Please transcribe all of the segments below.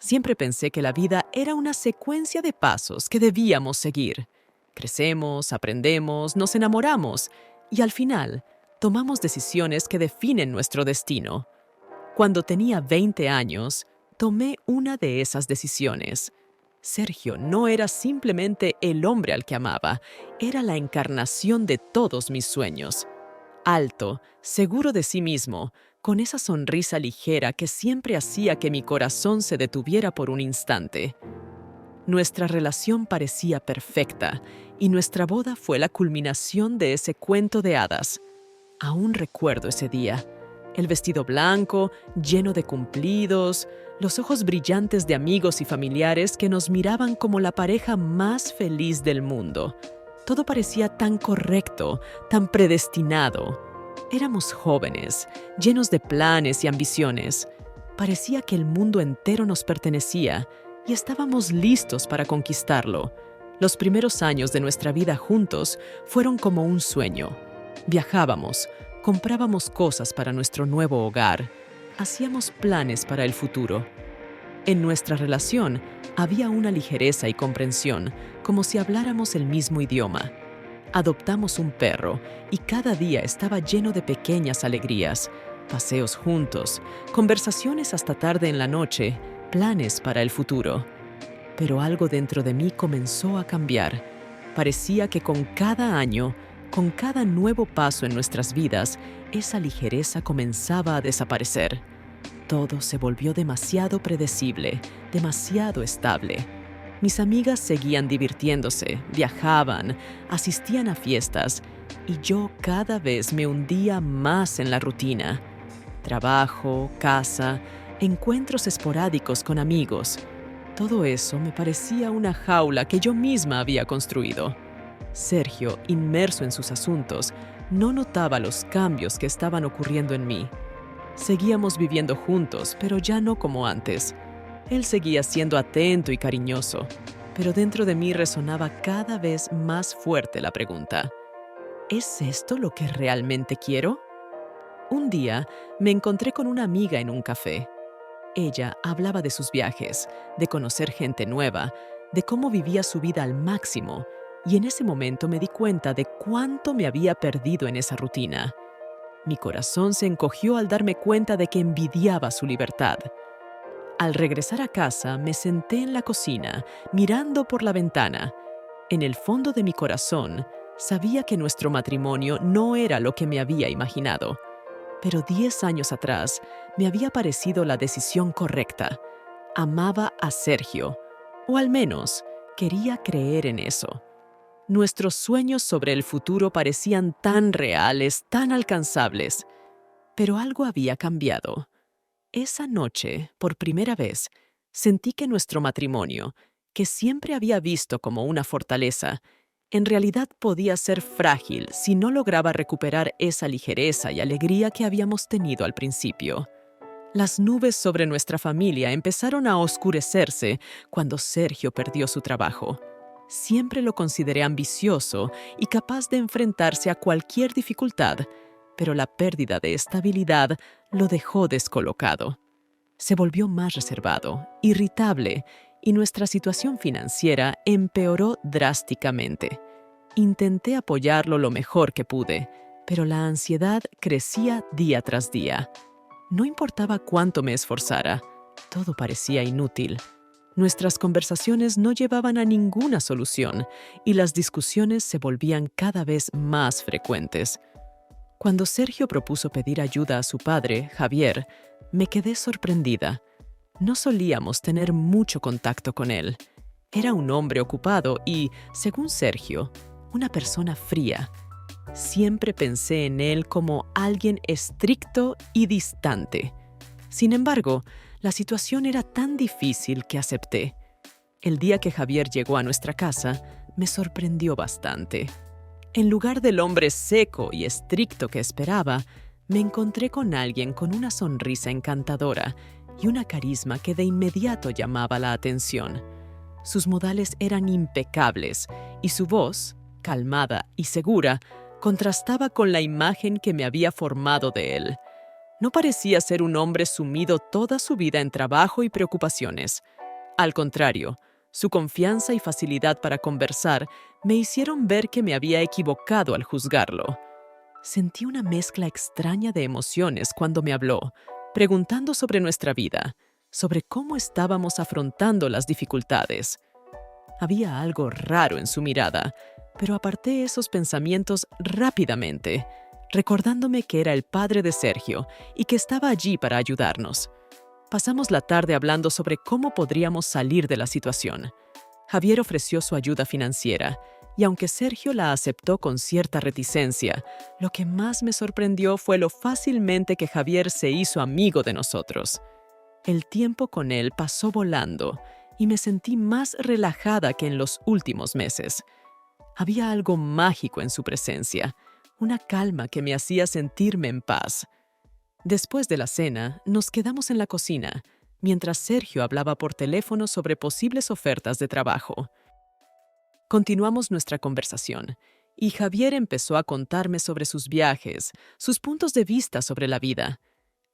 Siempre pensé que la vida era una secuencia de pasos que debíamos seguir. Crecemos, aprendemos, nos enamoramos y al final tomamos decisiones que definen nuestro destino. Cuando tenía 20 años, tomé una de esas decisiones. Sergio no era simplemente el hombre al que amaba, era la encarnación de todos mis sueños. Alto, seguro de sí mismo, con esa sonrisa ligera que siempre hacía que mi corazón se detuviera por un instante. Nuestra relación parecía perfecta y nuestra boda fue la culminación de ese cuento de hadas. Aún recuerdo ese día. El vestido blanco, lleno de cumplidos, los ojos brillantes de amigos y familiares que nos miraban como la pareja más feliz del mundo. Todo parecía tan correcto, tan predestinado. Éramos jóvenes, llenos de planes y ambiciones. Parecía que el mundo entero nos pertenecía y estábamos listos para conquistarlo. Los primeros años de nuestra vida juntos fueron como un sueño. Viajábamos, comprábamos cosas para nuestro nuevo hogar, hacíamos planes para el futuro. En nuestra relación había una ligereza y comprensión, como si habláramos el mismo idioma. Adoptamos un perro y cada día estaba lleno de pequeñas alegrías, paseos juntos, conversaciones hasta tarde en la noche, planes para el futuro. Pero algo dentro de mí comenzó a cambiar. Parecía que con cada año, con cada nuevo paso en nuestras vidas, esa ligereza comenzaba a desaparecer. Todo se volvió demasiado predecible, demasiado estable. Mis amigas seguían divirtiéndose, viajaban, asistían a fiestas, y yo cada vez me hundía más en la rutina. Trabajo, casa, encuentros esporádicos con amigos. Todo eso me parecía una jaula que yo misma había construido. Sergio, inmerso en sus asuntos, no notaba los cambios que estaban ocurriendo en mí. Seguíamos viviendo juntos, pero ya no como antes. Él seguía siendo atento y cariñoso, pero dentro de mí resonaba cada vez más fuerte la pregunta: ¿es esto lo que realmente quiero? Un día me encontré con una amiga en un café. Ella hablaba de sus viajes, de conocer gente nueva, de cómo vivía su vida al máximo, y en ese momento me di cuenta de cuánto me había perdido en esa rutina. Mi corazón se encogió al darme cuenta de que envidiaba su libertad. Al regresar a casa, me senté en la cocina, mirando por la ventana. En el fondo de mi corazón, sabía que nuestro matrimonio no era lo que me había imaginado. Pero 10 años atrás, me había parecido la decisión correcta. Amaba a Sergio, o al menos quería creer en eso. Nuestros sueños sobre el futuro parecían tan reales, tan alcanzables. Pero algo había cambiado. Esa noche, por primera vez, sentí que nuestro matrimonio, que siempre había visto como una fortaleza, en realidad podía ser frágil si no lograba recuperar esa ligereza y alegría que habíamos tenido al principio. Las nubes sobre nuestra familia empezaron a oscurecerse cuando Sergio perdió su trabajo. Siempre lo consideré ambicioso y capaz de enfrentarse a cualquier dificultad, pero la pérdida de estabilidad lo dejó descolocado. Se volvió más reservado, irritable, y nuestra situación financiera empeoró drásticamente. Intenté apoyarlo lo mejor que pude, pero la ansiedad crecía día tras día. No importaba cuánto me esforzara, todo parecía inútil. Nuestras conversaciones no llevaban a ninguna solución y las discusiones se volvían cada vez más frecuentes. Cuando Sergio propuso pedir ayuda a su padre, Javier, me quedé sorprendida. No solíamos tener mucho contacto con él. Era un hombre ocupado y, según Sergio, una persona fría. Siempre pensé en él como alguien estricto y distante. Sin embargo, la situación era tan difícil que acepté. El día que Javier llegó a nuestra casa, me sorprendió bastante. En lugar del hombre seco y estricto que esperaba, me encontré con alguien con una sonrisa encantadora y una carisma que de inmediato llamaba la atención. Sus modales eran impecables y su voz, calmada y segura, contrastaba con la imagen que me había formado de él. No parecía ser un hombre sumido toda su vida en trabajo y preocupaciones. Al contrario, su confianza y facilidad para conversar me hicieron ver que me había equivocado al juzgarlo. Sentí una mezcla extraña de emociones cuando me habló, preguntando sobre nuestra vida, sobre cómo estábamos afrontando las dificultades. Había algo raro en su mirada, pero aparté esos pensamientos rápidamente, recordándome que era el padre de Sergio y que estaba allí para ayudarnos. Pasamos la tarde hablando sobre cómo podríamos salir de la situación. Javier ofreció su ayuda financiera, y aunque Sergio la aceptó con cierta reticencia, lo que más me sorprendió fue lo fácilmente que Javier se hizo amigo de nosotros. El tiempo con él pasó volando, y me sentí más relajada que en los últimos meses. Había algo mágico en su presencia, una calma que me hacía sentirme en paz. Después de la cena, nos quedamos en la cocina, mientras Sergio hablaba por teléfono sobre posibles ofertas de trabajo. Continuamos nuestra conversación, y Javier empezó a contarme sobre sus viajes, sus puntos de vista sobre la vida.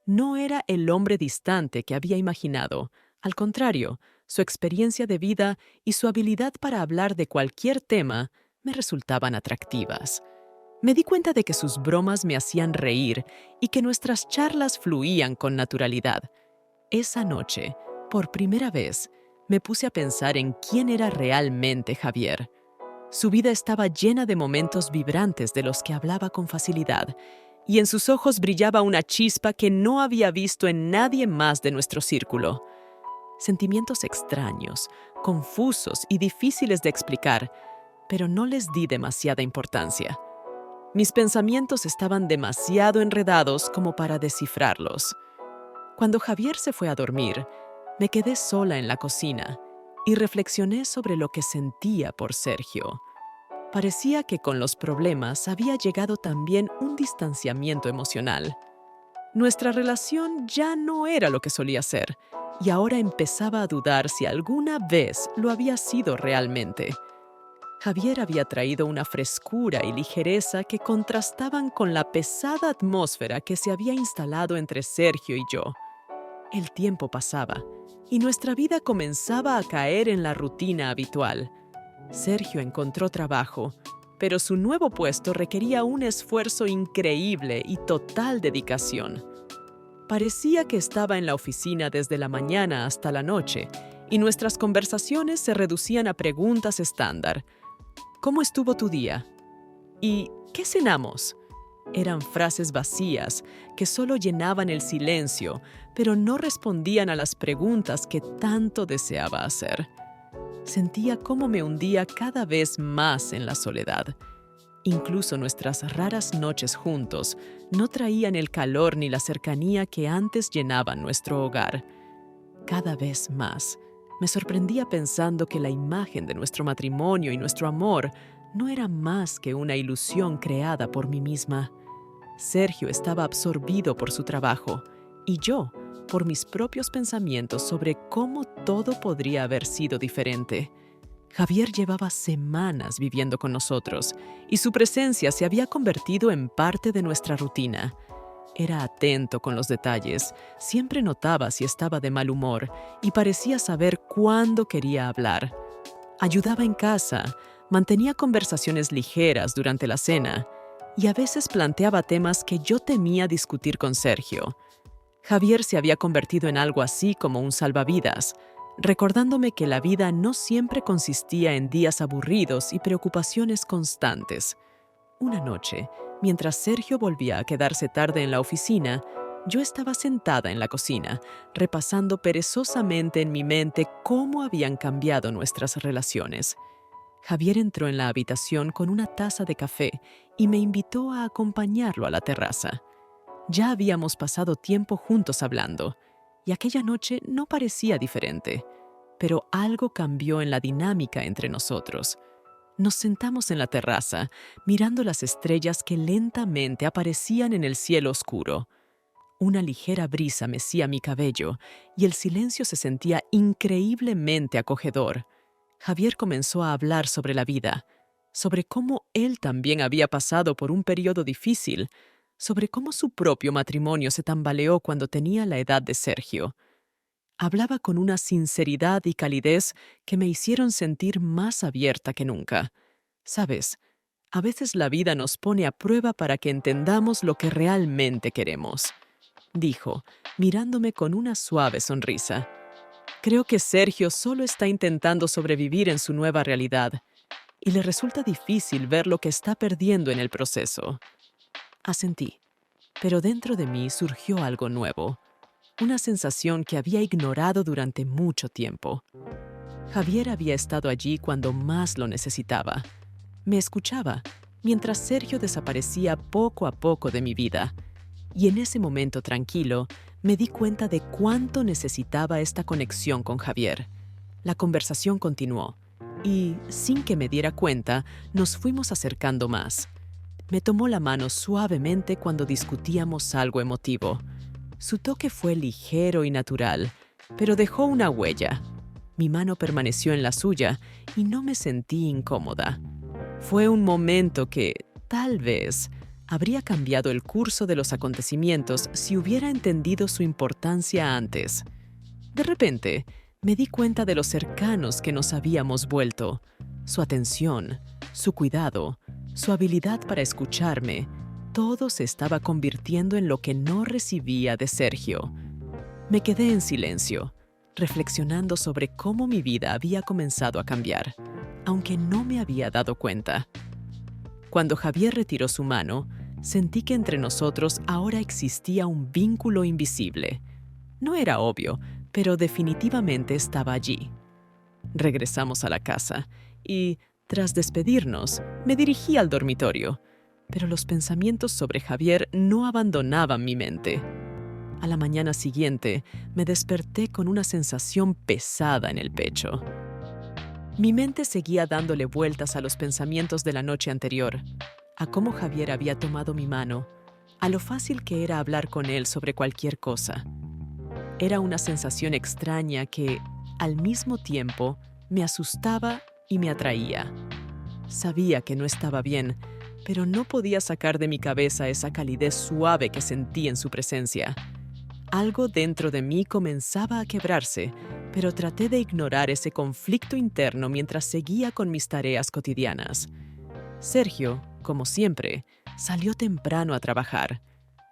No era el hombre distante que había imaginado. Al contrario, su experiencia de vida y su habilidad para hablar de cualquier tema me resultaban atractivas. Me di cuenta de que sus bromas me hacían reír y que nuestras charlas fluían con naturalidad. Esa noche, por primera vez, me puse a pensar en quién era realmente Javier. Su vida estaba llena de momentos vibrantes de los que hablaba con facilidad, y en sus ojos brillaba una chispa que no había visto en nadie más de nuestro círculo. Sentimientos extraños, confusos y difíciles de explicar, pero no les di demasiada importancia. Mis pensamientos estaban demasiado enredados como para descifrarlos. Cuando Javier se fue a dormir, me quedé sola en la cocina y reflexioné sobre lo que sentía por Sergio. Parecía que con los problemas había llegado también un distanciamiento emocional. Nuestra relación ya no era lo que solía ser, y ahora empezaba a dudar si alguna vez lo había sido realmente. Javier había traído una frescura y ligereza que contrastaban con la pesada atmósfera que se había instalado entre Sergio y yo. El tiempo pasaba, y nuestra vida comenzaba a caer en la rutina habitual. Sergio encontró trabajo, pero su nuevo puesto requería un esfuerzo increíble y total dedicación. Parecía que estaba en la oficina desde la mañana hasta la noche, y nuestras conversaciones se reducían a preguntas estándar. ¿Cómo estuvo tu día? ¿Y qué cenamos? Eran frases vacías que solo llenaban el silencio, pero no respondían a las preguntas que tanto deseaba hacer. Sentía cómo me hundía cada vez más en la soledad. Incluso nuestras raras noches juntos no traían el calor ni la cercanía que antes llenaban nuestro hogar. Cada vez más, me sorprendía pensando que la imagen de nuestro matrimonio y nuestro amor no era más que una ilusión creada por mí misma. Sergio estaba absorbido por su trabajo y yo por mis propios pensamientos sobre cómo todo podría haber sido diferente. Javier llevaba semanas viviendo con nosotros y su presencia se había convertido en parte de nuestra rutina. Era atento con los detalles, siempre notaba si estaba de mal humor y parecía saber cuándo quería hablar. Ayudaba en casa, mantenía conversaciones ligeras durante la cena y a veces planteaba temas que yo temía discutir con Sergio. Javier se había convertido en algo así como un salvavidas, recordándome que la vida no siempre consistía en días aburridos y preocupaciones constantes. Una noche, mientras Sergio volvía a quedarse tarde en la oficina, yo estaba sentada en la cocina, repasando perezosamente en mi mente cómo habían cambiado nuestras relaciones. Javier entró en la habitación con una taza de café y me invitó a acompañarlo a la terraza. Ya habíamos pasado tiempo juntos hablando, y aquella noche no parecía diferente, pero algo cambió en la dinámica entre nosotros. Nos sentamos en la terraza, mirando las estrellas que lentamente aparecían en el cielo oscuro. Una ligera brisa mecía mi cabello y el silencio se sentía increíblemente acogedor. Javier comenzó a hablar sobre la vida, sobre cómo él también había pasado por un periodo difícil, sobre cómo su propio matrimonio se tambaleó cuando tenía la edad de Sergio. Hablaba con una sinceridad y calidez que me hicieron sentir más abierta que nunca. ¿Sabes? A veces la vida nos pone a prueba para que entendamos lo que realmente queremos, dijo, mirándome con una suave sonrisa. Creo que Sergio solo está intentando sobrevivir en su nueva realidad y le resulta difícil ver lo que está perdiendo en el proceso. Asentí, pero dentro de mí surgió algo nuevo, una sensación que había ignorado durante mucho tiempo. Javier había estado allí cuando más lo necesitaba. Me escuchaba mientras Sergio desaparecía poco a poco de mi vida. Y en ese momento tranquilo, me di cuenta de cuánto necesitaba esta conexión con Javier. La conversación continuó y, sin que me diera cuenta, nos fuimos acercando más. Me tomó la mano suavemente cuando discutíamos algo emotivo. Su toque fue ligero y natural, pero dejó una huella. Mi mano permaneció en la suya y no me sentí incómoda. Fue un momento que, tal vez, habría cambiado el curso de los acontecimientos si hubiera entendido su importancia antes. De repente, me di cuenta de lo cercanos que nos habíamos vuelto. Su atención, su cuidado, su habilidad para escucharme, todo se estaba convirtiendo en lo que no recibía de Sergio. Me quedé en silencio, reflexionando sobre cómo mi vida había comenzado a cambiar, aunque no me había dado cuenta. Cuando Javier retiró su mano, sentí que entre nosotros ahora existía un vínculo invisible. No era obvio, pero definitivamente estaba allí. Regresamos a la casa y, tras despedirnos, me dirigí al dormitorio, pero los pensamientos sobre Javier no abandonaban mi mente. A la mañana siguiente, me desperté con una sensación pesada en el pecho. Mi mente seguía dándole vueltas a los pensamientos de la noche anterior, a cómo Javier había tomado mi mano, a lo fácil que era hablar con él sobre cualquier cosa. Era una sensación extraña que, al mismo tiempo, me asustaba y me atraía. Sabía que no estaba bien, pero no podía sacar de mi cabeza esa calidez suave que sentí en su presencia. Algo dentro de mí comenzaba a quebrarse, pero traté de ignorar ese conflicto interno mientras seguía con mis tareas cotidianas. Sergio, como siempre, salió temprano a trabajar.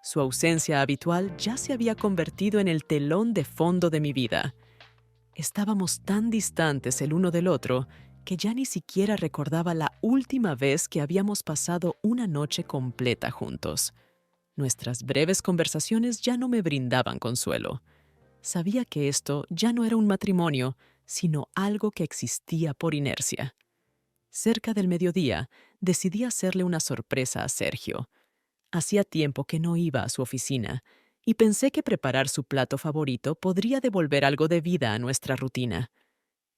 Su ausencia habitual ya se había convertido en el telón de fondo de mi vida. Estábamos tan distantes el uno del otro que ya ni siquiera recordaba la última vez que habíamos pasado una noche completa juntos. Nuestras breves conversaciones ya no me brindaban consuelo. Sabía que esto ya no era un matrimonio, sino algo que existía por inercia. Cerca del mediodía, decidí hacerle una sorpresa a Sergio. Hacía tiempo que no iba a su oficina, y pensé que preparar su plato favorito podría devolver algo de vida a nuestra rutina.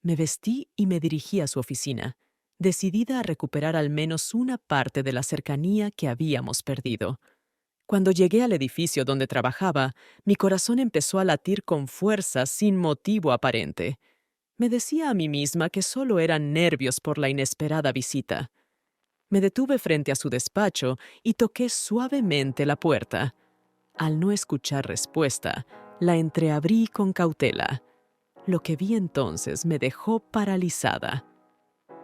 Me vestí y me dirigí a su oficina, decidida a recuperar al menos una parte de la cercanía que habíamos perdido. Cuando llegué al edificio donde trabajaba, mi corazón empezó a latir con fuerza sin motivo aparente. Me decía a mí misma que solo eran nervios por la inesperada visita. Me detuve frente a su despacho y toqué suavemente la puerta. Al no escuchar respuesta, la entreabrí con cautela. Lo que vi entonces me dejó paralizada.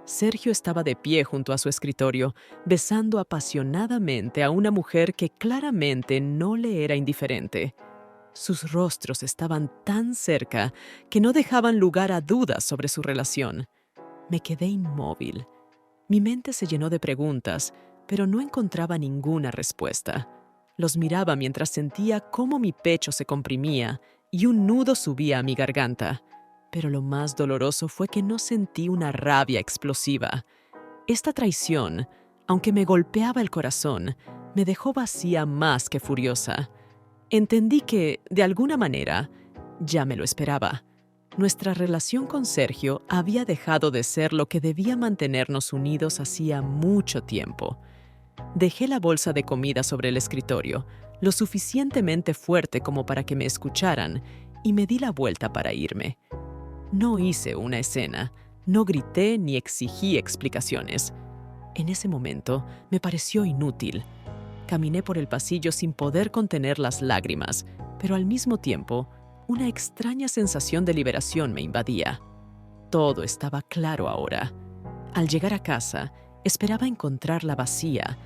Sergio estaba de pie junto a su escritorio, besando apasionadamente a una mujer que claramente no le era indiferente. Sus rostros estaban tan cerca que no dejaban lugar a dudas sobre su relación. Me quedé inmóvil. Mi mente se llenó de preguntas, pero no encontraba ninguna respuesta. Los miraba mientras sentía cómo mi pecho se comprimía y un nudo subía a mi garganta. Pero lo más doloroso fue que no sentí una rabia explosiva. Esta traición, aunque me golpeaba el corazón, me dejó vacía más que furiosa. Entendí que, de alguna manera, ya me lo esperaba. Nuestra relación con Sergio había dejado de ser lo que debía mantenernos unidos hacía mucho tiempo. Dejé la bolsa de comida sobre el escritorio, lo suficientemente fuerte como para que me escucharan, y me di la vuelta para irme. No hice una escena, no grité ni exigí explicaciones. En ese momento me pareció inútil. Caminé por el pasillo sin poder contener las lágrimas, pero al mismo tiempo Una extraña sensación de liberación me invadía. Todo estaba claro ahora. Al llegar a casa, esperaba encontrarla vacía,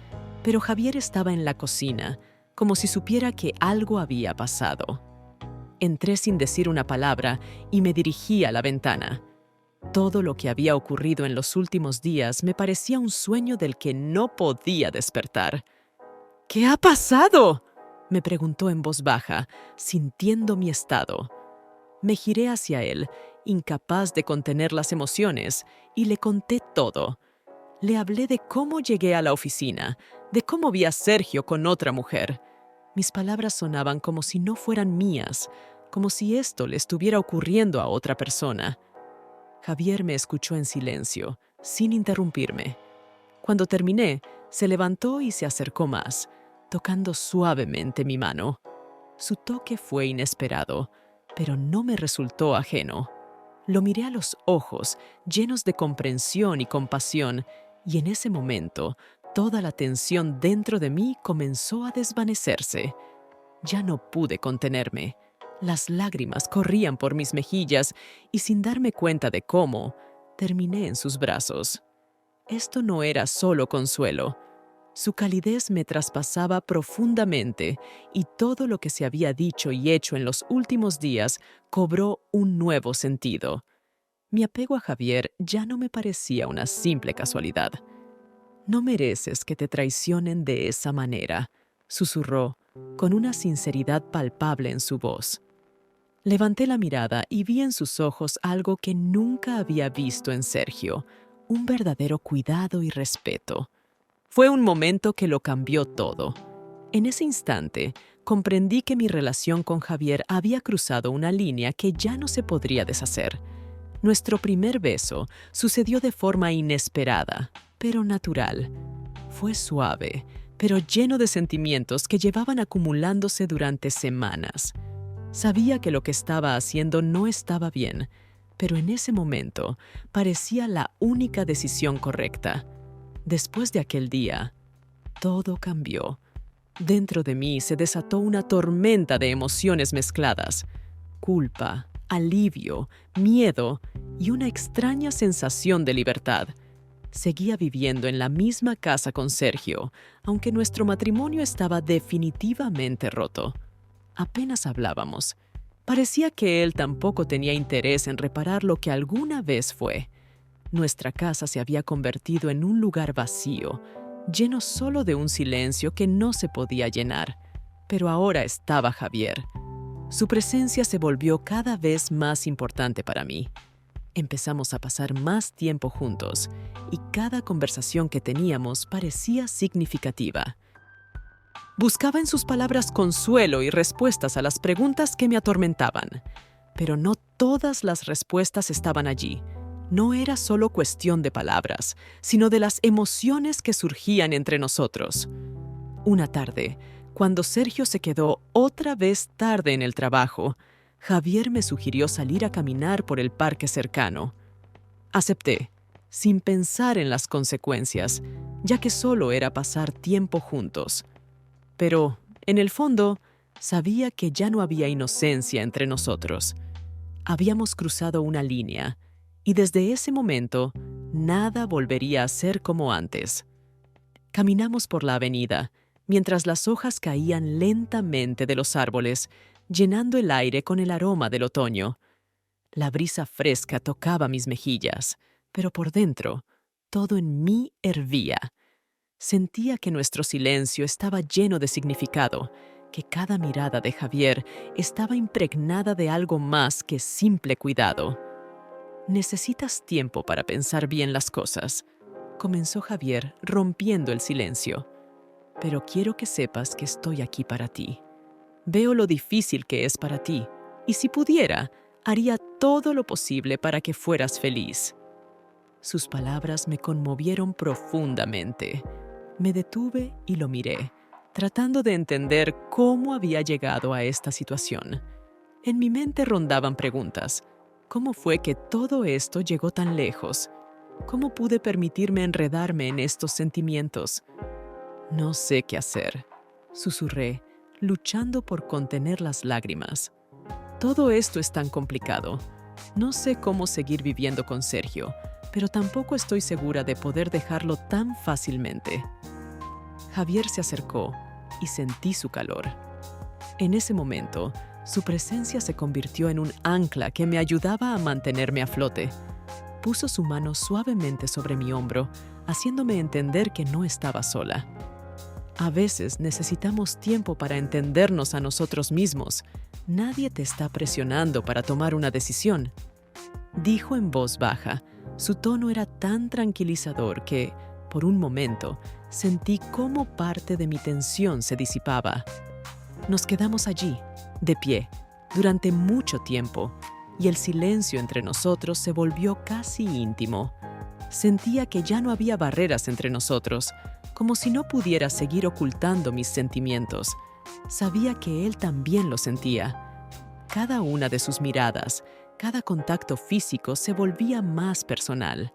pero Javier estaba en la cocina, como si supiera que algo había pasado. Entré sin decir una palabra y me dirigí a la ventana. Todo lo que había ocurrido en los últimos días me parecía un sueño del que no podía despertar. ¿Qué ha pasado?, me preguntó en voz baja, sintiendo mi estado. Me giré hacia él, incapaz de contener las emociones, y le conté todo. Le hablé de cómo llegué a la oficina, de cómo vi a Sergio con otra mujer. Mis palabras sonaban como si no fueran mías, como si esto le estuviera ocurriendo a otra persona. Javier me escuchó en silencio, sin interrumpirme. Cuando terminé, se levantó y se acercó más, tocando suavemente mi mano. Su toque fue inesperado, pero no me resultó ajeno. Lo miré a los ojos, llenos de comprensión y compasión, y en ese momento, toda la tensión dentro de mí comenzó a desvanecerse. Ya no pude contenerme. Las lágrimas corrían por mis mejillas y sin darme cuenta de cómo, terminé en sus brazos. Esto no era solo consuelo. Su calidez me traspasaba profundamente y todo lo que se había dicho y hecho en los últimos días cobró un nuevo sentido. Mi apego a Javier ya no me parecía una simple casualidad. «No mereces que te traicionen de esa manera», susurró, con una sinceridad palpable en su voz. Levanté la mirada y vi en sus ojos algo que nunca había visto en Sergio, un verdadero cuidado y respeto. Fue un momento que lo cambió todo. En ese instante, comprendí que mi relación con Javier había cruzado una línea que ya no se podría deshacer. Nuestro primer beso sucedió de forma inesperada, pero natural. Fue suave, pero lleno de sentimientos que llevaban acumulándose durante semanas. Sabía que lo que estaba haciendo no estaba bien, pero en ese momento parecía la única decisión correcta. Después de aquel día, todo cambió. Dentro de mí se desató una tormenta de emociones mezcladas: culpa, alivio, miedo y una extraña sensación de libertad. Seguía viviendo en la misma casa con Sergio, aunque nuestro matrimonio estaba definitivamente roto. Apenas hablábamos. Parecía que él tampoco tenía interés en reparar lo que alguna vez fue. Nuestra casa se había convertido en un lugar vacío, lleno solo de un silencio que no se podía llenar. Pero ahora estaba Javier. Su presencia se volvió cada vez más importante para mí. Empezamos a pasar más tiempo juntos y cada conversación que teníamos parecía significativa. Buscaba en sus palabras consuelo y respuestas a las preguntas que me atormentaban. Pero no todas las respuestas estaban allí. No era solo cuestión de palabras, sino de las emociones que surgían entre nosotros. Una tarde, cuando Sergio se quedó otra vez tarde en el trabajo, Javier me sugirió salir a caminar por el parque cercano. Acepté, sin pensar en las consecuencias, ya que solo era pasar tiempo juntos. Pero, en el fondo, sabía que ya no había inocencia entre nosotros. Habíamos cruzado una línea, y desde ese momento, nada volvería a ser como antes. Caminamos por la avenida, mientras las hojas caían lentamente de los árboles, llenando el aire con el aroma del otoño. La brisa fresca tocaba mis mejillas, pero por dentro, todo en mí hervía. Sentía que nuestro silencio estaba lleno de significado, que cada mirada de Javier estaba impregnada de algo más que simple cuidado. «Necesitas tiempo para pensar bien las cosas», comenzó Javier, rompiendo el silencio. «Pero quiero que sepas que estoy aquí para ti. Veo lo difícil que es para ti, y si pudiera, haría todo lo posible para que fueras feliz». Sus palabras me conmovieron profundamente. Me detuve y lo miré, tratando de entender cómo había llegado a esta situación. En mi mente rondaban preguntas. ¿Cómo fue que todo esto llegó tan lejos? ¿Cómo pude permitirme enredarme en estos sentimientos? «No sé qué hacer», susurré, luchando por contener las lágrimas. Todo esto es tan complicado. No sé cómo seguir viviendo con Sergio, pero tampoco estoy segura de poder dejarlo tan fácilmente. Javier se acercó y sentí su calor. En ese momento, su presencia se convirtió en un ancla que me ayudaba a mantenerme a flote. Puso su mano suavemente sobre mi hombro, haciéndome entender que no estaba sola. A veces necesitamos tiempo para entendernos a nosotros mismos. Nadie te está presionando para tomar una decisión, dijo en voz baja. Su tono era tan tranquilizador que, por un momento, sentí cómo parte de mi tensión se disipaba. Nos quedamos allí, de pie, durante mucho tiempo, y el silencio entre nosotros se volvió casi íntimo. Sentía que ya no había barreras entre nosotros, como si no pudiera seguir ocultando mis sentimientos. Sabía que él también lo sentía. Cada una de sus miradas, cada contacto físico se volvía más personal.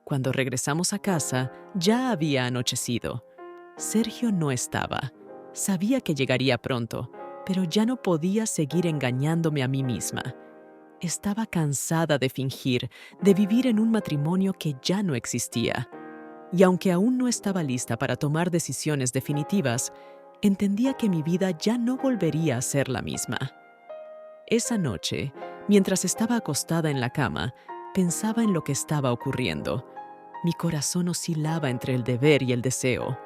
Cuando regresamos a casa, ya había anochecido. Sergio no estaba. Sabía que llegaría pronto, pero ya no podía seguir engañándome a mí misma. Estaba cansada de fingir, de vivir en un matrimonio que ya no existía. Y aunque aún no estaba lista para tomar decisiones definitivas, entendía que mi vida ya no volvería a ser la misma. Esa noche, mientras estaba acostada en la cama, pensaba en lo que estaba ocurriendo. Mi corazón oscilaba entre el deber y el deseo.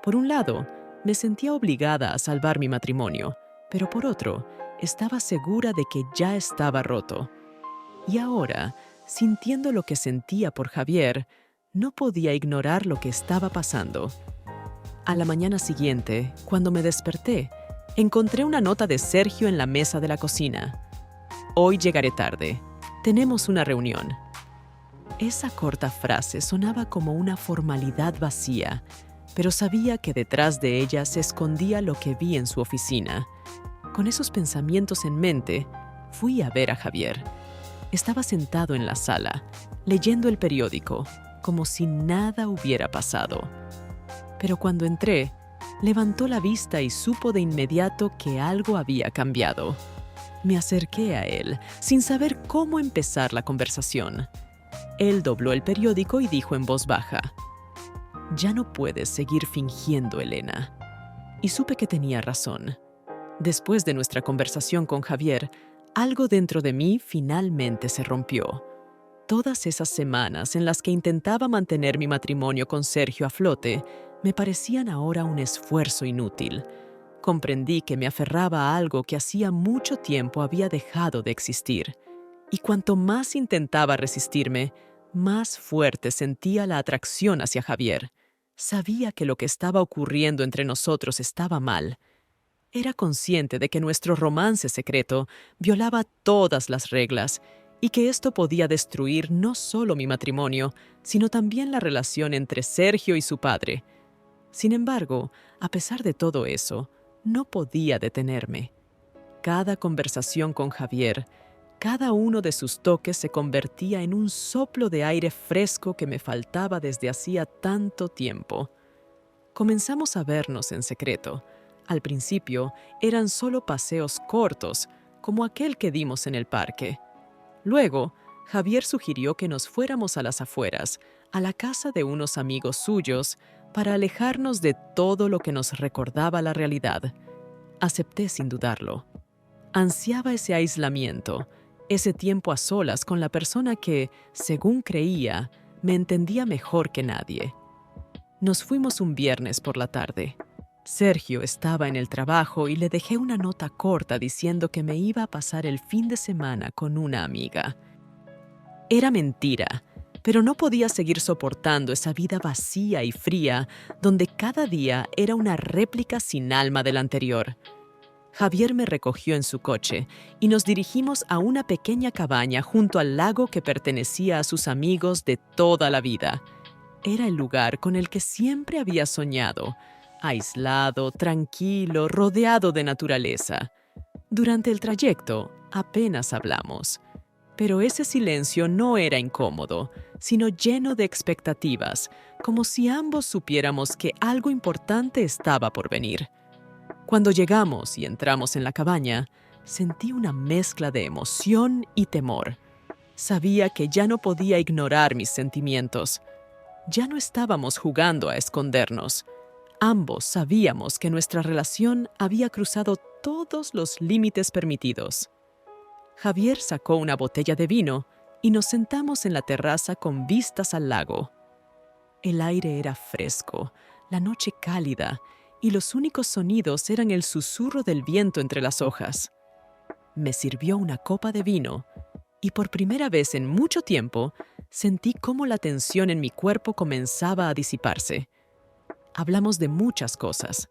Por un lado, me sentía obligada a salvar mi matrimonio, pero por otro, estaba segura de que ya estaba roto. Y ahora, sintiendo lo que sentía por Javier, no podía ignorar lo que estaba pasando. A la mañana siguiente, cuando me desperté, encontré una nota de Sergio en la mesa de la cocina. Hoy llegaré tarde. Tenemos una reunión. Esa corta frase sonaba como una formalidad vacía, pero sabía que detrás de ella se escondía lo que vi en su oficina. Con esos pensamientos en mente, fui a ver a Javier. Estaba sentado en la sala, leyendo el periódico, como si nada hubiera pasado. Pero cuando entré, levantó la vista y supo de inmediato que algo había cambiado. Me acerqué a él, sin saber cómo empezar la conversación. Él dobló el periódico y dijo en voz baja: «Ya no puedes seguir fingiendo, Elena». Y supe que tenía razón. Después de nuestra conversación con Javier, algo dentro de mí finalmente se rompió. Todas esas semanas en las que intentaba mantener mi matrimonio con Sergio a flote, me parecían ahora un esfuerzo inútil. Comprendí que me aferraba a algo que hacía mucho tiempo había dejado de existir. Y cuanto más intentaba resistirme, más fuerte sentía la atracción hacia Javier. Sabía que lo que estaba ocurriendo entre nosotros estaba mal. Era consciente de que nuestro romance secreto violaba todas las reglas y que esto podía destruir no solo mi matrimonio, sino también la relación entre Sergio y su padre. Sin embargo, a pesar de todo eso, no podía detenerme. Cada conversación con Javier, cada uno de sus toques se convertía en un soplo de aire fresco que me faltaba desde hacía tanto tiempo. Comenzamos a vernos en secreto. Al principio eran solo paseos cortos, como aquel que dimos en el parque. Luego, Javier sugirió que nos fuéramos a las afueras, a la casa de unos amigos suyos, para alejarnos de todo lo que nos recordaba la realidad. Acepté sin dudarlo. Ansiaba ese aislamiento, ese tiempo a solas con la persona que, según creía, me entendía mejor que nadie. Nos fuimos un viernes por la tarde. Sergio estaba en el trabajo y le dejé una nota corta diciendo que me iba a pasar el fin de semana con una amiga. Era mentira, pero no podía seguir soportando esa vida vacía y fría donde cada día era una réplica sin alma del anterior. Javier me recogió en su coche y nos dirigimos a una pequeña cabaña junto al lago que pertenecía a sus amigos de toda la vida. Era el lugar con el que siempre había soñado, aislado, tranquilo, rodeado de naturaleza. Durante el trayecto apenas hablamos, pero ese silencio no era incómodo, sino lleno de expectativas, como si ambos supiéramos que algo importante estaba por venir. Cuando llegamos y entramos en la cabaña, Sentí una mezcla de emoción y temor. Sabía que ya no podía ignorar mis sentimientos. Ya no estábamos jugando a escondernos. Ambos sabíamos que nuestra relación había cruzado todos los límites permitidos. Javier sacó una botella de vino y nos sentamos en la terraza con vistas al lago. El aire era fresco, la noche cálida, y los únicos sonidos eran el susurro del viento entre las hojas. Me sirvió una copa de vino y por primera vez en mucho tiempo sentí cómo la tensión en mi cuerpo comenzaba a disiparse. Hablamos de muchas cosas,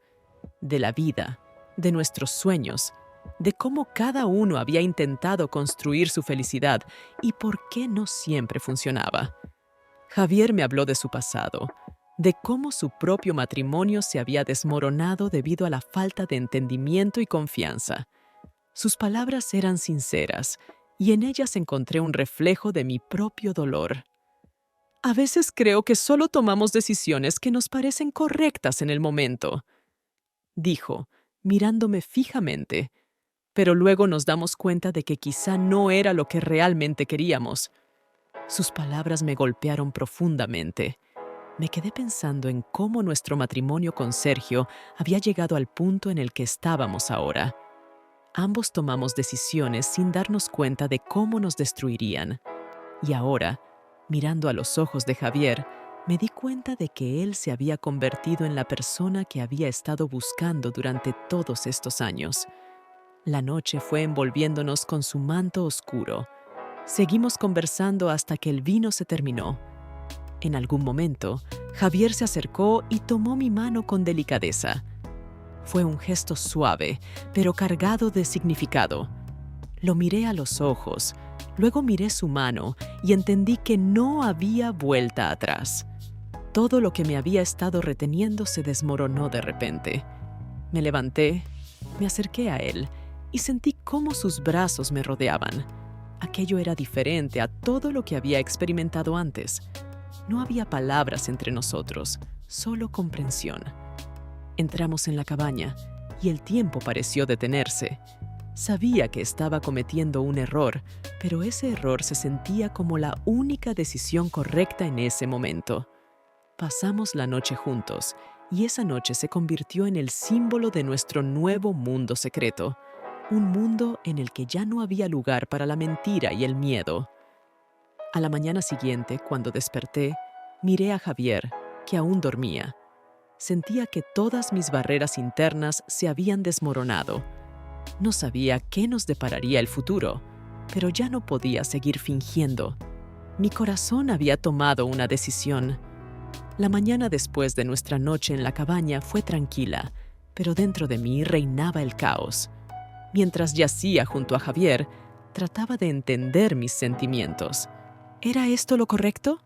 de la vida, de nuestros sueños, de cómo cada uno había intentado construir su felicidad y por qué no siempre funcionaba. Javier me habló de su pasado, de cómo su propio matrimonio se había desmoronado debido a la falta de entendimiento y confianza. Sus palabras eran sinceras y en ellas encontré un reflejo de mi propio dolor. A veces creo que solo tomamos decisiones que nos parecen correctas en el momento, dijo, mirándome fijamente, pero luego nos damos cuenta de que quizá no era lo que realmente queríamos. Sus palabras me golpearon profundamente. Me quedé pensando en cómo nuestro matrimonio con Sergio había llegado al punto en el que estábamos ahora. Ambos tomamos decisiones sin darnos cuenta de cómo nos destruirían. Y ahora, mirando a los ojos de Javier, me di cuenta de que él se había convertido en la persona que había estado buscando durante todos estos años. La noche fue envolviéndonos con su manto oscuro. Seguimos conversando hasta que el vino se terminó. En algún momento, Javier se acercó y tomó mi mano con delicadeza. Fue un gesto suave, pero cargado de significado. Lo miré a los ojos, luego miré su mano y entendí que no había vuelta atrás. Todo lo que me había estado reteniendo se desmoronó de repente. Me levanté, me acerqué a él y sentí cómo sus brazos me rodeaban. Aquello era diferente a todo lo que había experimentado antes. No había palabras entre nosotros, solo comprensión. Entramos en la cabaña y el tiempo pareció detenerse. Sabía que estaba cometiendo un error, pero ese error se sentía como la única decisión correcta en ese momento. Pasamos la noche juntos y esa noche se convirtió en el símbolo de nuestro nuevo mundo secreto. Un mundo en el que ya no había lugar para la mentira y el miedo. A la mañana siguiente, cuando desperté, miré a Javier, que aún dormía. Sentía que todas mis barreras internas se habían desmoronado. No sabía qué nos depararía el futuro, pero ya no podía seguir fingiendo. Mi corazón había tomado una decisión. La mañana después de nuestra noche en la cabaña fue tranquila, pero dentro de mí reinaba el caos. Mientras yacía junto a Javier, trataba de entender mis sentimientos. ¿Era esto lo correcto?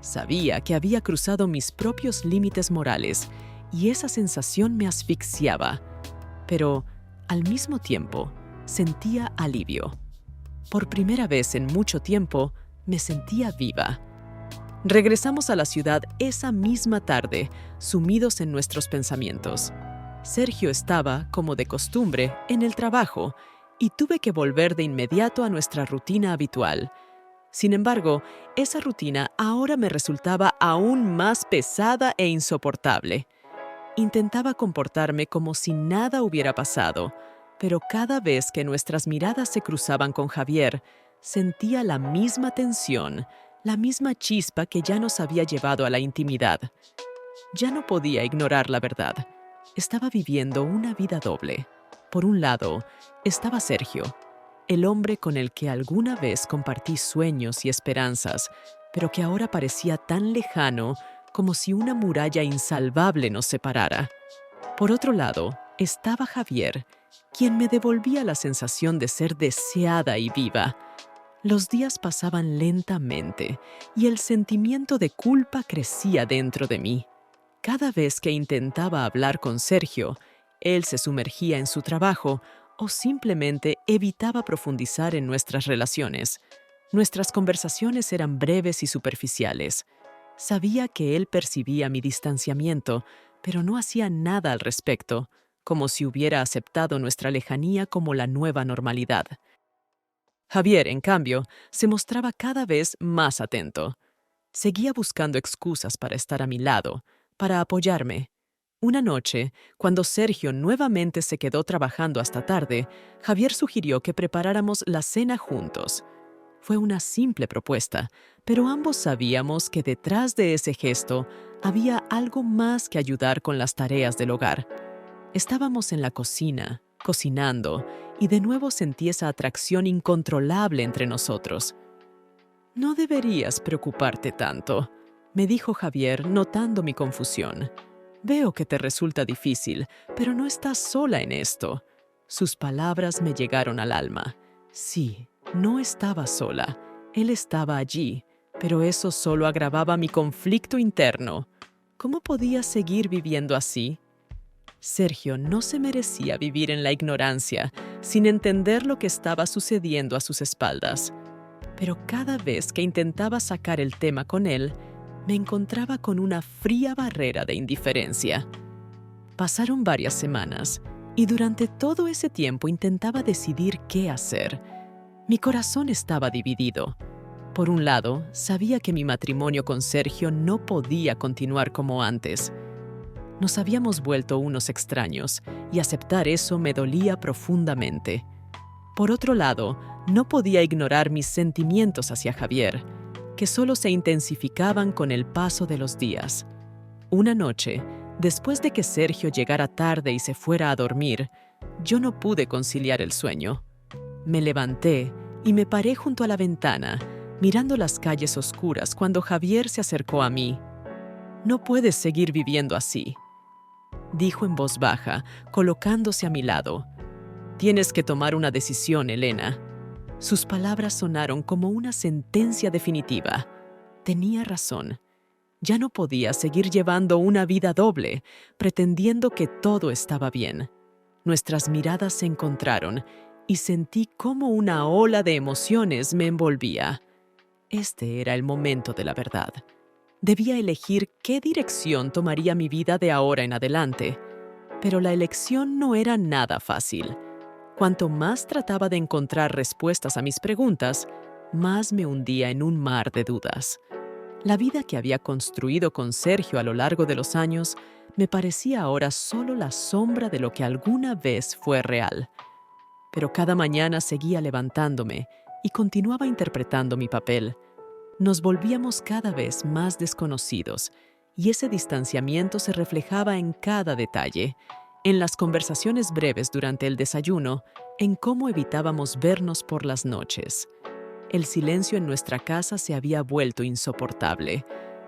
Sabía que había cruzado mis propios límites morales y esa sensación me asfixiaba. Pero, al mismo tiempo, sentía alivio. Por primera vez en mucho tiempo, me sentía viva. Regresamos a la ciudad esa misma tarde, sumidos en nuestros pensamientos. Sergio estaba, como de costumbre, en el trabajo y tuve que volver de inmediato a nuestra rutina habitual. Sin embargo, esa rutina ahora me resultaba aún más pesada e insoportable. Intentaba comportarme como si nada hubiera pasado, pero cada vez que nuestras miradas se cruzaban con Javier, sentía la misma tensión, la misma chispa que ya nos había llevado a la intimidad. Ya no podía ignorar la verdad. Estaba viviendo una vida doble. Por un lado, estaba Sergio, el hombre con el que alguna vez compartí sueños y esperanzas, pero que ahora parecía tan lejano como si una muralla insalvable nos separara. Por otro lado, estaba Javier, quien me devolvía la sensación de ser deseada y viva. Los días pasaban lentamente y el sentimiento de culpa crecía dentro de mí. Cada vez que intentaba hablar con Sergio, él se sumergía en su trabajo o simplemente evitaba profundizar en nuestras relaciones. Nuestras conversaciones eran breves y superficiales. Sabía que él percibía mi distanciamiento, pero no hacía nada al respecto, como si hubiera aceptado nuestra lejanía como la nueva normalidad. Javier, en cambio, se mostraba cada vez más atento. Seguía buscando excusas para estar a mi lado, para apoyarme. Una noche, cuando Sergio nuevamente se quedó trabajando hasta tarde, Javier sugirió que preparáramos la cena juntos. Fue una simple propuesta, pero ambos sabíamos que detrás de ese gesto había algo más que ayudar con las tareas del hogar. Estábamos en la cocina, cocinando, y de nuevo sentí esa atracción incontrolable entre nosotros. «No deberías preocuparte tanto», me dijo Javier, notando mi confusión. «Veo que te resulta difícil, pero no estás sola en esto». Sus palabras me llegaron al alma. Sí, no estaba sola. Él estaba allí, pero eso solo agravaba mi conflicto interno. ¿Cómo podía seguir viviendo así? Sergio no se merecía vivir en la ignorancia, sin entender lo que estaba sucediendo a sus espaldas. Pero cada vez que intentaba sacar el tema con él, me encontraba con una fría barrera de indiferencia. Pasaron varias semanas, y durante todo ese tiempo intentaba decidir qué hacer. Mi corazón estaba dividido. Por un lado, sabía que mi matrimonio con Sergio no podía continuar como antes. Nos habíamos vuelto unos extraños, y aceptar eso me dolía profundamente. Por otro lado, no podía ignorar mis sentimientos hacia Javier, que solo se intensificaban con el paso de los días. Una noche, después de que Sergio llegara tarde y se fuera a dormir, yo no pude conciliar el sueño. Me levanté y me paré junto a la ventana, mirando las calles oscuras cuando Javier se acercó a mí. «No puedes seguir viviendo así», dijo en voz baja, colocándose a mi lado. «Tienes que tomar una decisión, Elena». Sus palabras sonaron como una sentencia definitiva. Tenía razón. Ya no podía seguir llevando una vida doble, pretendiendo que todo estaba bien. Nuestras miradas se encontraron y sentí cómo una ola de emociones me envolvía. Este era el momento de la verdad. Debía elegir qué dirección tomaría mi vida de ahora en adelante. Pero la elección no era nada fácil. Cuanto más trataba de encontrar respuestas a mis preguntas, más me hundía en un mar de dudas. La vida que había construido con Sergio a lo largo de los años me parecía ahora solo la sombra de lo que alguna vez fue real. Pero cada mañana seguía levantándome y continuaba interpretando mi papel. Nos volvíamos cada vez más desconocidos, y ese distanciamiento se reflejaba en cada detalle, en las conversaciones breves durante el desayuno, en cómo evitábamos vernos por las noches. El silencio en nuestra casa se había vuelto insoportable,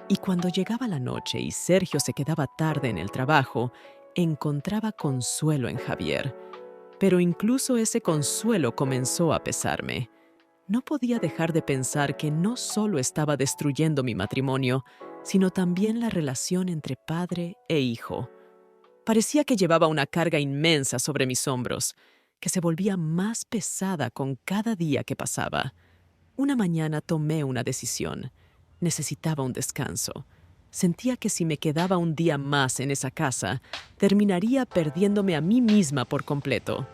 y cuando llegaba la noche y Sergio se quedaba tarde en el trabajo, encontraba consuelo en Javier. Pero incluso ese consuelo comenzó a pesarme. No podía dejar de pensar que no solo estaba destruyendo mi matrimonio, sino también la relación entre padre e hijo. Parecía que llevaba una carga inmensa sobre mis hombros, que se volvía más pesada con cada día que pasaba. Una mañana tomé una decisión. Necesitaba un descanso. Sentía que si me quedaba un día más en esa casa, terminaría perdiéndome a mí misma por completo.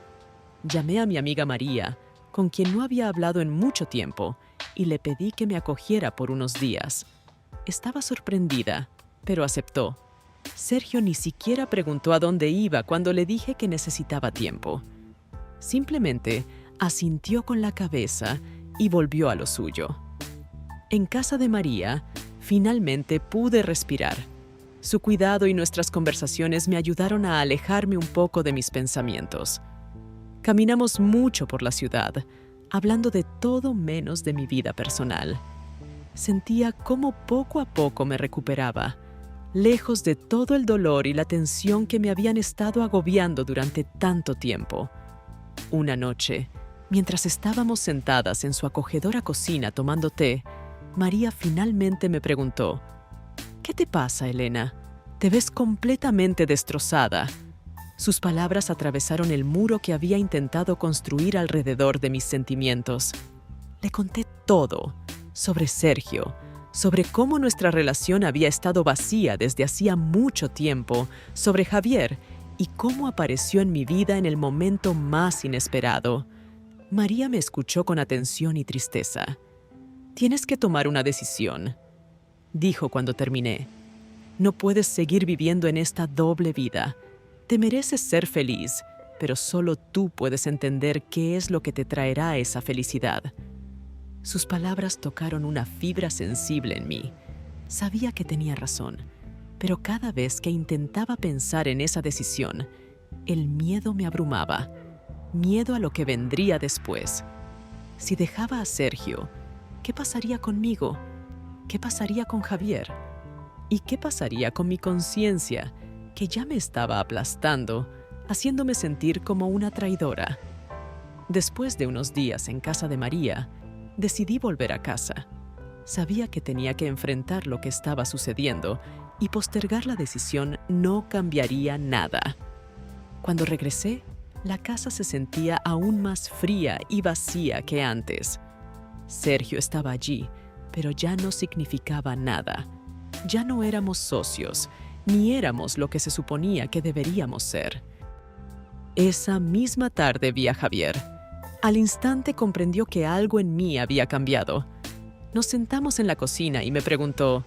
Llamé a mi amiga María, con quien no había hablado en mucho tiempo, y le pedí que me acogiera por unos días. Estaba sorprendida, pero aceptó. Sergio ni siquiera preguntó a dónde iba cuando le dije que necesitaba tiempo. Simplemente asintió con la cabeza y volvió a lo suyo. En casa de María, finalmente pude respirar. Su cuidado y nuestras conversaciones me ayudaron a alejarme un poco de mis pensamientos. Caminamos mucho por la ciudad, hablando de todo menos de mi vida personal. Sentía cómo poco a poco me recuperaba, lejos de todo el dolor y la tensión que me habían estado agobiando durante tanto tiempo. Una noche, mientras estábamos sentadas en su acogedora cocina tomando té, María finalmente me preguntó: «¿Qué te pasa, Elena? Te ves completamente destrozada». Sus palabras atravesaron el muro que había intentado construir alrededor de mis sentimientos. Le conté todo, sobre Sergio, sobre cómo nuestra relación había estado vacía desde hacía mucho tiempo, sobre Javier y cómo apareció en mi vida en el momento más inesperado. María me escuchó con atención y tristeza. «Tienes que tomar una decisión», dijo cuando terminé. «No puedes seguir viviendo en esta doble vida. Te mereces ser feliz, pero solo tú puedes entender qué es lo que te traerá esa felicidad». Sus palabras tocaron una fibra sensible en mí. Sabía que tenía razón, pero cada vez que intentaba pensar en esa decisión, el miedo me abrumaba. Miedo a lo que vendría después. Si dejaba a Sergio, ¿qué pasaría conmigo? ¿Qué pasaría con Javier? ¿Y qué pasaría con mi conciencia, que ya me estaba aplastando, haciéndome sentir como una traidora? Después de unos días en casa de María, decidí volver a casa. Sabía que tenía que enfrentar lo que estaba sucediendo y postergar la decisión no cambiaría nada. Cuando regresé, la casa se sentía aún más fría y vacía que antes. Sergio estaba allí, pero ya no significaba nada. Ya no éramos socios, ni éramos lo que se suponía que deberíamos ser. Esa misma tarde vi a Javier. Al instante comprendió que algo en mí había cambiado. Nos sentamos en la cocina y me preguntó: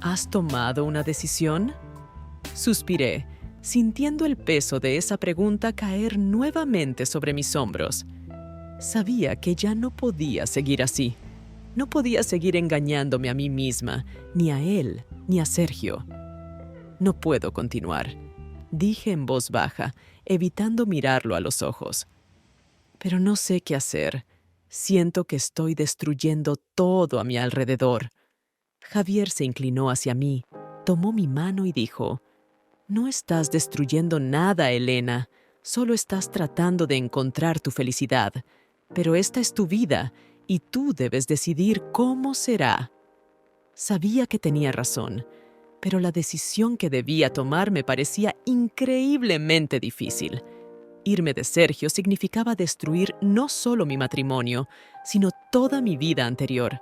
¿has tomado una decisión? Suspiré, sintiendo el peso de esa pregunta caer nuevamente sobre mis hombros. Sabía que ya no podía seguir así. No podía seguir engañándome a mí misma, ni a él, ni a Sergio. «No puedo continuar», dije en voz baja, evitando mirarlo a los ojos. «Pero no sé qué hacer. Siento que estoy destruyendo todo a mi alrededor». Javier se inclinó hacia mí, tomó mi mano y dijo: «No estás destruyendo nada, Elena. Solo estás tratando de encontrar tu felicidad. Pero esta es tu vida y tú debes decidir cómo será». Sabía que tenía razón, pero la decisión que debía tomar me parecía increíblemente difícil. Irme de Sergio significaba destruir no solo mi matrimonio, sino toda mi vida anterior.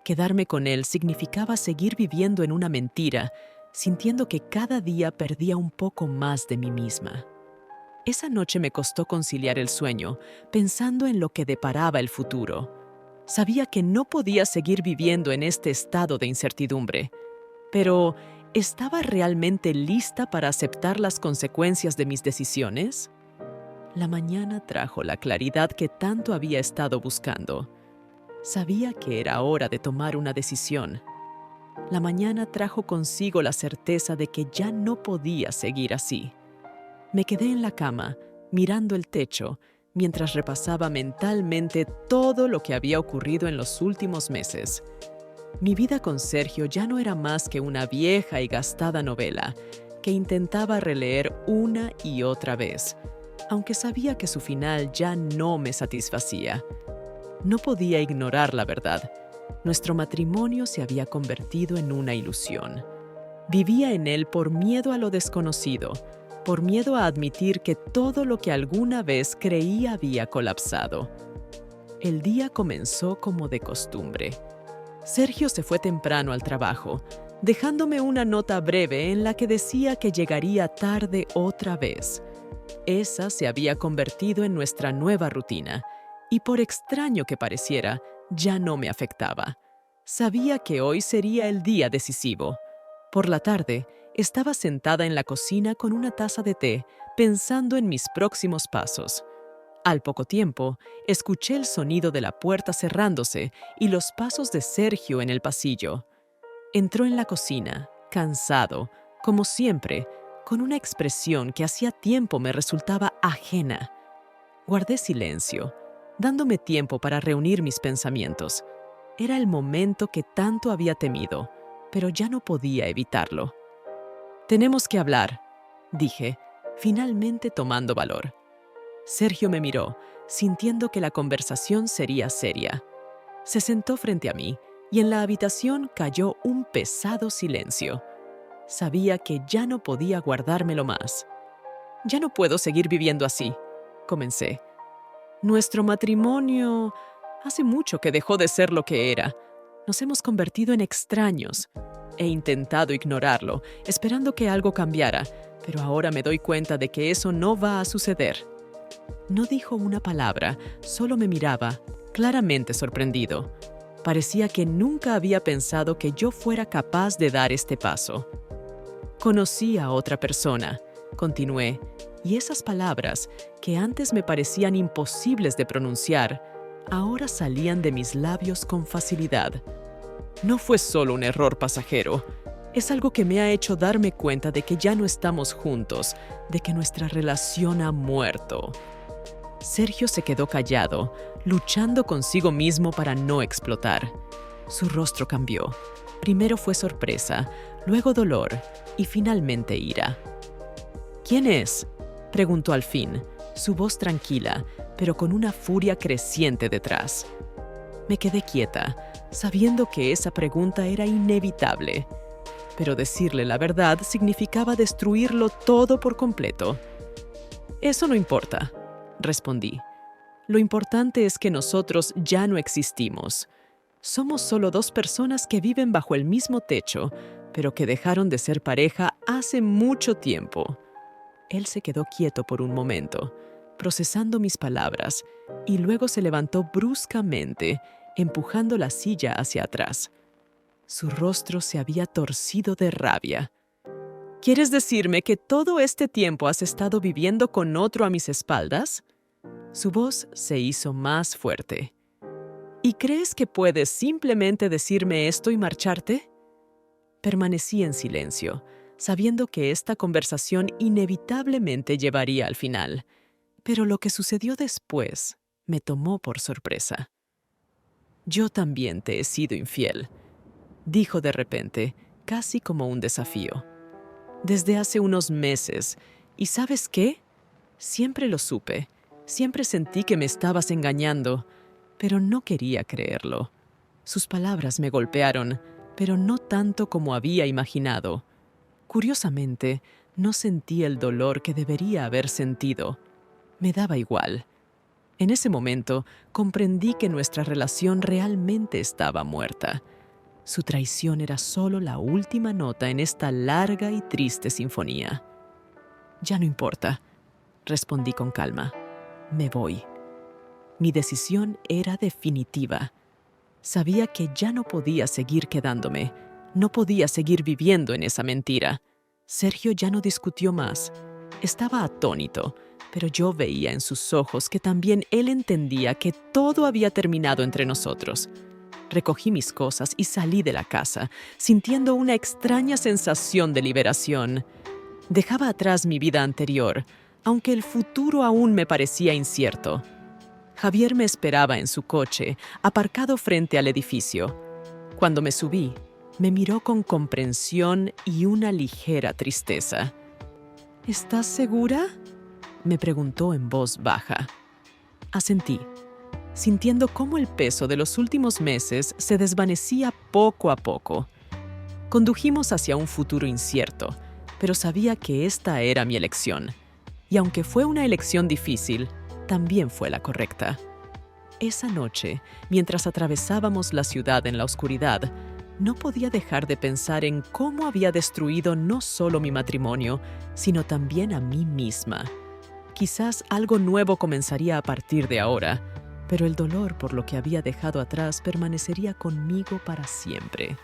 Quedarme con él significaba seguir viviendo en una mentira, sintiendo que cada día perdía un poco más de mí misma. Esa noche me costó conciliar el sueño, pensando en lo que deparaba el futuro. Sabía que no podía seguir viviendo en este estado de incertidumbre, pero ¿estaba realmente lista para aceptar las consecuencias de mis decisiones? La mañana trajo la claridad que tanto había estado buscando. Sabía que era hora de tomar una decisión. La mañana trajo consigo la certeza de que ya no podía seguir así. Me quedé en la cama, mirando el techo, mientras repasaba mentalmente todo lo que había ocurrido en los últimos meses. Mi vida con Sergio ya no era más que una vieja y gastada novela que intentaba releer una y otra vez, aunque sabía que su final ya no me satisfacía. No podía ignorar la verdad. Nuestro matrimonio se había convertido en una ilusión. Vivía en él por miedo a lo desconocido, por miedo a admitir que todo lo que alguna vez creía había colapsado. El día comenzó como de costumbre. Sergio se fue temprano al trabajo, dejándome una nota breve en la que decía que llegaría tarde otra vez. Esa se había convertido en nuestra nueva rutina, y por extraño que pareciera, ya no me afectaba. Sabía que hoy sería el día decisivo. Por la tarde, estaba sentada en la cocina con una taza de té, pensando en mis próximos pasos. Al poco tiempo, escuché el sonido de la puerta cerrándose y los pasos de Sergio en el pasillo. Entró en la cocina, cansado, como siempre, con una expresión que hacía tiempo me resultaba ajena. Guardé silencio, dándome tiempo para reunir mis pensamientos. Era el momento que tanto había temido, pero ya no podía evitarlo. «Tenemos que hablar», dije, finalmente tomando valor. Sergio me miró, sintiendo que la conversación sería seria. Se sentó frente a mí y en la habitación cayó un pesado silencio. Sabía que ya no podía guardármelo más. «Ya no puedo seguir viviendo así», comencé. «Nuestro matrimonio hace mucho que dejó de ser lo que era. Nos hemos convertido en extraños. He intentado ignorarlo, esperando que algo cambiara, Pero ahora me doy cuenta de que eso no va a suceder. No dijo una palabra, solo me miraba, claramente sorprendido. Parecía que nunca había pensado que yo fuera capaz de dar este paso. Conocí a otra persona, continué, y esas palabras, que antes me parecían imposibles de pronunciar, ahora salían de mis labios con facilidad. No fue solo un error pasajero. Es algo que me ha hecho darme cuenta de que ya no estamos juntos, de que nuestra relación ha muerto. Sergio se quedó callado, luchando consigo mismo para no explotar. Su rostro cambió. Primero fue sorpresa, luego dolor y finalmente ira. ¿Quién es?, preguntó al fin, su voz tranquila, pero con una furia creciente detrás. Me quedé quieta, sabiendo que esa pregunta era inevitable. Pero decirle la verdad significaba destruirlo todo por completo. Eso no importa, respondí. Lo importante es que nosotros ya no existimos. Somos solo dos personas que viven bajo el mismo techo, pero que dejaron de ser pareja hace mucho tiempo. Él se quedó quieto por un momento, procesando mis palabras, y luego se levantó bruscamente, empujando la silla hacia atrás. Su rostro se había torcido de rabia. ¿Quieres decirme que todo este tiempo has estado viviendo con otro a mis espaldas? Su voz se hizo más fuerte. ¿Y crees que puedes simplemente decirme esto y marcharte? Permanecí en silencio, sabiendo que esta conversación inevitablemente llevaría al final. Pero lo que sucedió después me tomó por sorpresa. Yo también te he sido infiel, dijo de repente, casi como un desafío. Desde hace unos meses. ¿Y sabes qué? Siempre lo supe. Siempre sentí que me estabas engañando, pero no quería creerlo. Sus palabras me golpearon, pero no tanto como había imaginado. Curiosamente, no sentí el dolor que debería haber sentido. Me daba igual. En ese momento, comprendí que nuestra relación realmente estaba muerta. Su traición era solo la última nota en esta larga y triste sinfonía. Ya no importa, respondí con calma. Me voy. Mi decisión era definitiva. Sabía que ya no podía seguir quedándome. No podía seguir viviendo en esa mentira. Sergio ya no discutió más. Estaba atónito, pero yo veía en sus ojos que también él entendía que todo había terminado entre nosotros. Recogí mis cosas y salí de la casa, sintiendo una extraña sensación de liberación. Dejaba atrás mi vida anterior, aunque el futuro aún me parecía incierto. Javier me esperaba en su coche, aparcado frente al edificio. Cuando me subí, me miró con comprensión y una ligera tristeza. ¿Estás segura?, me preguntó en voz baja. Asentí, sintiendo cómo el peso de los últimos meses se desvanecía poco a poco. Condujimos hacia un futuro incierto, pero sabía que esta era mi elección. Y aunque fue una elección difícil, también fue la correcta. Esa noche, mientras atravesábamos la ciudad en la oscuridad, no podía dejar de pensar en cómo había destruido no solo mi matrimonio, sino también a mí misma. Quizás algo nuevo comenzaría a partir de ahora, pero el dolor por lo que había dejado atrás permanecería conmigo para siempre.